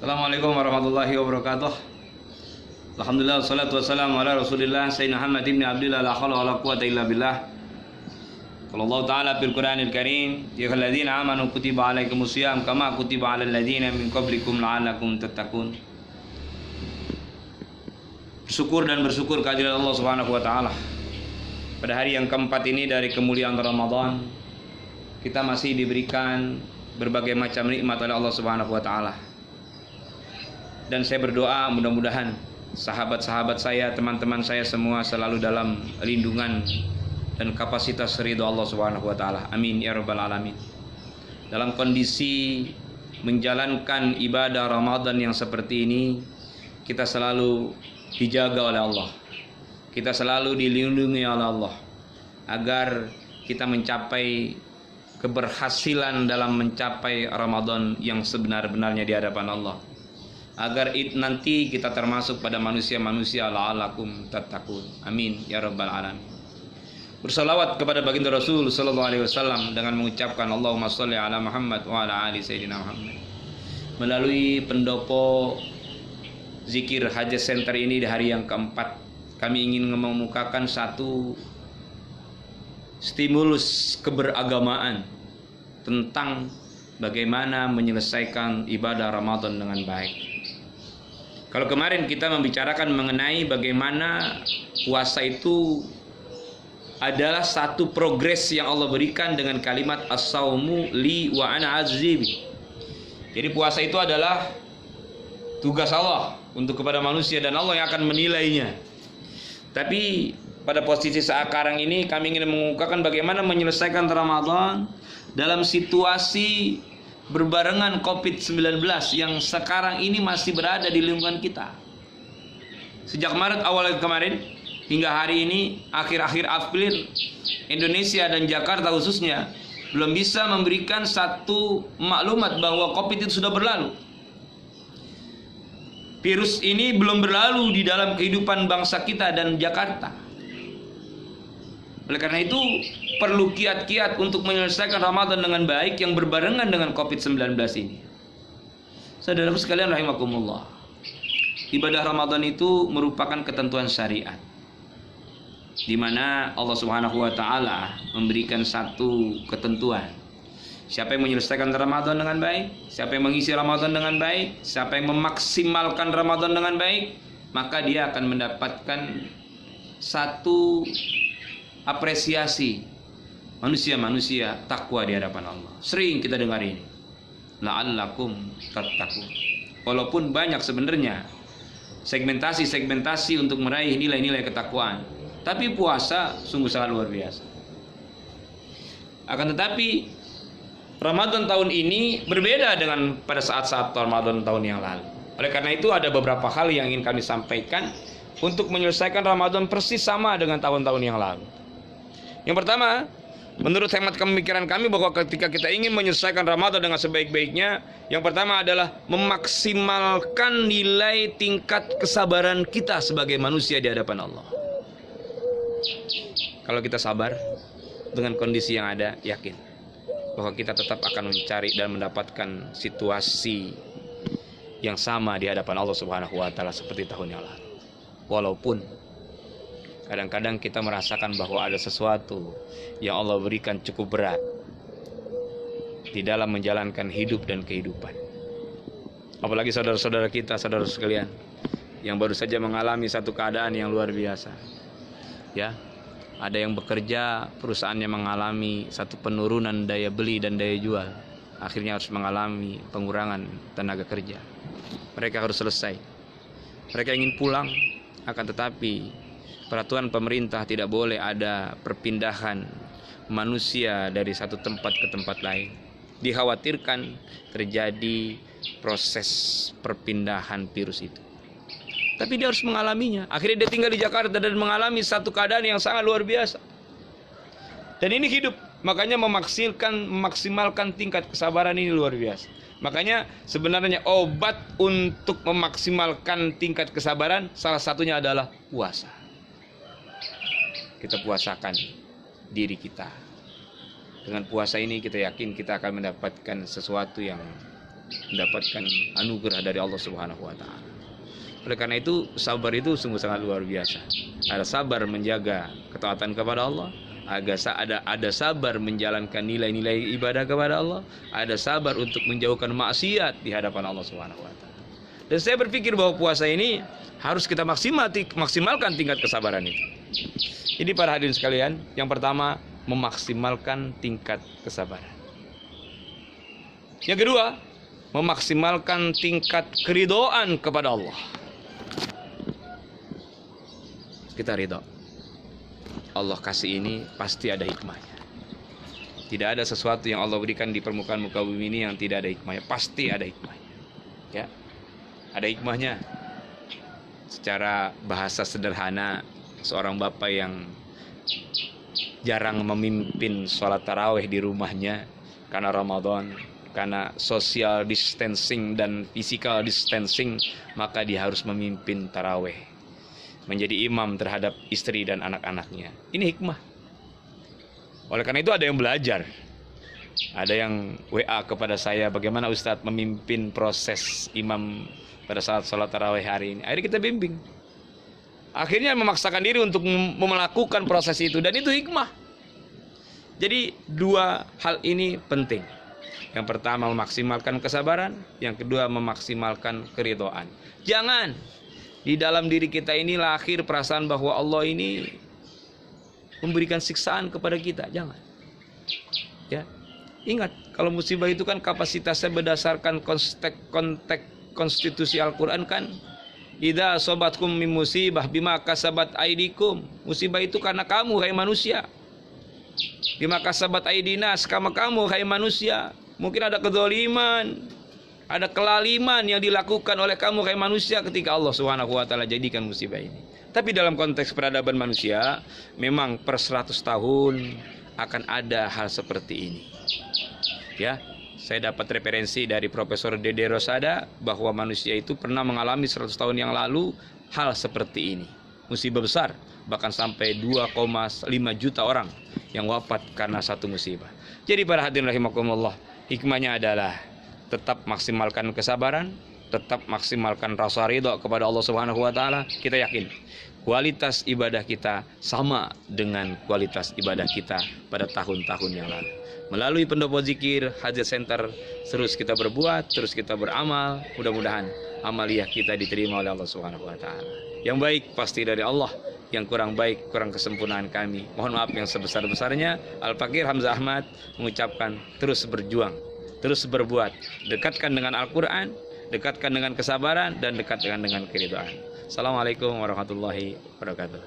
Assalamualaikum warahmatullahi wabarakatuh. Alhamdulillah wassalatu wassalamu ala Rasulillah Sayyidina Muhammad ibn Abdullah la haula wala quwwata illa billah. Qala Allah Ta'ala fil Qur'anil Karim, ya ayyuhalladzina amanu kutiba alaikumus shiyam kama kutiba alal ladzina min qablikum la'allakum tattaqun. Bersyukur dan bersyukur kehadirat Allah Subhanahu wa taala. Pada hari yang keempat ini dari kemuliaan Ramadan, kita masih diberikan berbagai macam nikmat oleh Allah Subhanahu wa taala. Dan saya berdoa mudah-mudahan sahabat-sahabat saya, teman-teman saya semua selalu dalam lindungan dan kapasitas ridho Allah Subhanahu wa taala. Amin ya rabbal alamin. Dalam kondisi menjalankan ibadah Ramadan yang seperti ini, kita selalu dijaga oleh Allah. Kita selalu dilindungi oleh Allah agar kita mencapai keberhasilan dalam mencapai Ramadan yang sebenar-benarnya di hadapan Allah. Agar nanti kita termasuk pada manusia-manusia la'allakum tattaqun. Amin ya rabbal alamin. Bersalawat kepada baginda Rasul sallallahu alaihi wasallam dengan mengucapkan Allahumma shalli ala Muhammad wa ala ali sayyidina Muhammad. Melalui pendopo zikir Hajat Center ini di hari yang keempat, kami ingin mengemukakan satu stimulus keberagamaan tentang bagaimana menyelesaikan ibadah Ramadan dengan baik. Kalau kemarin kita membicarakan mengenai bagaimana puasa itu adalah satu progres yang Allah berikan dengan kalimat as-saumu li wa ana azibi. Jadi puasa itu adalah tugas Allah untuk kepada manusia dan Allah yang akan menilainya. Tapi pada posisi sekarang ini kami ingin mengungkapkan bagaimana menyelesaikan Ramadan dalam situasi berbarengan COVID-19 yang sekarang ini masih berada di lingkungan kita. Sejak Maret awal kemarin hingga hari ini, akhir-akhir April, Indonesia dan Jakarta khususnya belum bisa memberikan satu maklumat bahwa COVID itu sudah berlalu. Virus ini belum berlalu di dalam kehidupan bangsa kita dan Jakarta. Oleh karena itu, perlu kiat-kiat untuk menyelesaikan Ramadan dengan baik yang berbarengan dengan COVID-19 ini. Saudaraku sekalian rahimakumullah, ibadah Ramadan itu merupakan ketentuan syariat, di mana Allah Subhanahu wa taala memberikan satu ketentuan. Siapa yang menyelesaikan Ramadan dengan baik, siapa yang mengisi Ramadan dengan baik, siapa yang memaksimalkan Ramadan dengan baik, maka dia akan mendapatkan satu apresiasi manusia-manusia takwa di hadapan Allah. Sering kita dengar ini, la'allakum tattaqun. Walaupun banyak sebenarnya segmentasi untuk meraih nilai-nilai ketakwaan, tapi puasa sungguh sangat luar biasa. Akan tetapi Ramadan tahun ini berbeda dengan pada saat-saat Ramadan tahun yang lalu. Oleh karena itu ada beberapa hal yang ingin kami sampaikan untuk menyelesaikan Ramadan persis sama dengan tahun-tahun yang lalu. Yang pertama, menurut hemat pemikiran kami bahwa ketika kita ingin menyelesaikan Ramadan dengan sebaik-baiknya, yang pertama adalah memaksimalkan nilai tingkat kesabaran kita sebagai manusia di hadapan Allah. Kalau kita sabar dengan kondisi yang ada, yakin bahwa kita tetap akan mencari dan mendapatkan situasi yang sama di hadapan Allah Subhanahu wa taala seperti tahun yang lalu. Walaupun kadang-kadang kita merasakan bahwa ada sesuatu yang Allah berikan cukup berat di dalam menjalankan hidup dan kehidupan. Apalagi saudara-saudara kita, saudara sekalian, yang baru saja mengalami satu keadaan yang luar biasa. Ya, ada yang bekerja, perusahaannya mengalami satu penurunan daya beli dan daya jual. Akhirnya harus mengalami pengurangan tenaga kerja. Mereka harus selesai. Mereka ingin pulang, akan tetapi peraturan pemerintah tidak boleh ada perpindahan manusia dari satu tempat ke tempat lain. Dikhawatirkan terjadi proses perpindahan virus itu. Tapi dia harus mengalaminya. Akhirnya dia tinggal di Jakarta dan mengalami satu keadaan yang sangat luar biasa. Dan ini hidup. Makanya memaksimalkan tingkat kesabaran ini luar biasa. Makanya sebenarnya obat untuk memaksimalkan tingkat kesabaran salah satunya adalah puasa. Kita puasakan diri kita. Dengan puasa ini kita yakin kita akan mendapatkan sesuatu yang mendapatkan anugerah dari Allah Subhanahu wa taala. Oleh karena itu, sabar itu sungguh sangat luar biasa. Ada sabar menjaga ketaatan kepada Allah, ada sabar menjalankan nilai-nilai ibadah kepada Allah, ada sabar untuk menjauhkan maksiat di hadapan Allah Subhanahu wa taala. Dan saya berpikir bahwa puasa ini harus kita maksimalkan tingkat kesabaran itu. Jadi para hadirin sekalian, yang pertama memaksimalkan tingkat kesabaran. Yang kedua, memaksimalkan tingkat keridhaan kepada Allah. Kita ridho. Allah kasih ini pasti ada hikmahnya. Tidak ada sesuatu yang Allah berikan di permukaan muka bumi ini yang tidak ada hikmahnya. Pasti ada hikmahnya. Ya, ada hikmahnya. Secara bahasa sederhana, seorang bapak yang jarang memimpin sholat tarawih di rumahnya karena Ramadan, karena social distancing dan physical distancing, maka dia harus memimpin tarawih, menjadi imam terhadap istri dan anak-anaknya. Ini hikmah. Oleh karena itu ada yang belajar. Ada yang WA kepada saya, bagaimana Ustadz memimpin proses imam pada saat sholat tarawih hari ini. Akhirnya kita bimbing. Akhirnya memaksakan diri untuk melakukan proses itu. Dan itu hikmah. Jadi dua hal ini penting. Yang pertama memaksimalkan kesabaran, yang kedua memaksimalkan keridhaan. Jangan di dalam diri kita ini lahir perasaan bahwa Allah ini memberikan siksaan kepada kita. Jangan. Ya. Ingat, kalau musibah itu kan kapasitasnya berdasarkan konteks konstitusi Al-Quran kan. Idza asobatkum min musibah bima kasabat aidikum. Musibah itu karena kamu, hai manusia. Bima kasabat aidinas, karena kamu, hai manusia. Mungkin ada kezaliman, ada kelaliman yang dilakukan oleh kamu kayak manusia ketika Allah Subhanahu wa taala jadikan musibah ini. Tapi dalam konteks peradaban manusia, memang per 100 tahun akan ada hal seperti ini. Ya, saya dapat referensi dari Profesor Dede Rosada bahwa manusia itu pernah mengalami 100 tahun yang lalu hal seperti ini. Musibah besar, bahkan sampai 2,5 juta orang yang wafat karena satu musibah. Jadi para hadirin rahimakumullah, hikmahnya adalah tetap maksimalkan kesabaran, tetap maksimalkan rasa ridho kepada Allah Subhanahu wa taala. Kita yakin kualitas ibadah kita sama dengan kualitas ibadah kita pada tahun-tahun yang lalu. Melalui pendopo zikir, hajat center, terus kita berbuat, terus kita beramal. Mudah-mudahan amaliyah kita diterima oleh Allah Subhanahu wa taala. Yang baik pasti dari Allah, yang kurang baik, kurang kesempurnaan kami. Mohon maaf yang sebesar-besarnya. Al-Fakir Hamzah Ahmad mengucapkan terus berjuang, terus berbuat, dekatkan dengan Al-Quran, dekatkan dengan kesabaran, dan dekatkan dengan keridhaan. Assalamualaikum warahmatullahi wabarakatuh.